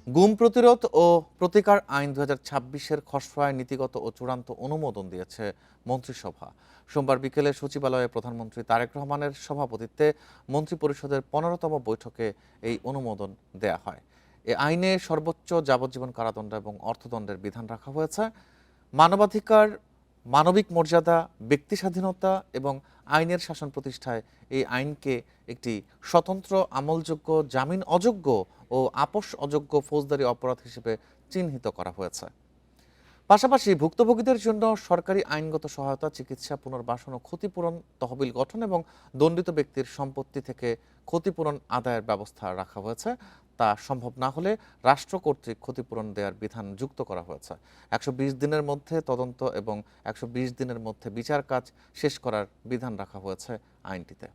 গুম প্রতিরোধ ও প্রতিকার আইন ২০২৬-এর খসড়ায় নীতিগত ও চূড়ান্ত অনুমোদন দিয়েছে মন্ত্রিসভা। সোমবার বিকেলে সচিবালয়ে প্রধানমন্ত্রী তারেক রহমানের সভাপতিত্বে মন্ত্রিপরিষদের ১৫তম বৈঠকে এই অনুমোদন দেয়া হয়। এ আইনে সর্বোচ্চ যাবজ্জীবন কারাদণ্ড এবং অর্থদণ্ডের বিধান রাখা হয়েছে। মানবাধিকার, মানবিক মর্যাদা, ব্যক্তি স্বাধীনতা এবং আইনের শাসন প্রতিষ্ঠায় এই আইনকে একটি স্বতন্ত্র, আমলযোগ্য, জামিন অযোগ্য ও আপোস অযোগ্য ফৌজদারি অপরাধ হিসেবে চিহ্নিত করা হয়েছে। পাশাপাশি ভুক্তভোগীদের জন্য সরকারি আইনগত সহায়তা, চিকিৎসা, পুনর্বাসন ও ক্ষতিপূরণ তহবিল গঠন এবং দণ্ডিত ব্যক্তির সম্পত্তি থেকে ক্ষতিপূরণ আদায়ের ব্যবস্থা রাখা হয়েছে। তা সম্ভব না হলে রাষ্ট্র কর্তৃক ক্ষতিপূরণ দেওয়ার বিধান যুক্ত করা হয়েছে। ১২০ দিনের মধ্যে তদন্ত এবং ১২০ দিনের মধ্যে বিচার কাজ শেষ করার বিধান রাখা হয়েছে আইনটিতে।